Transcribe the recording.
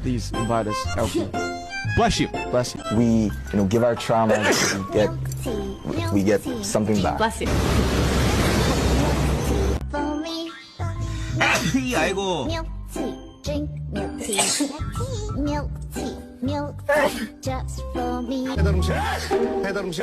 please invite us healthy. Bless you. Bless you. We, give our trauma, we get something back. Bless you. 아이고. Milk tea, drink milk tea, milk tea, milk tea, just for me. 배달 음식.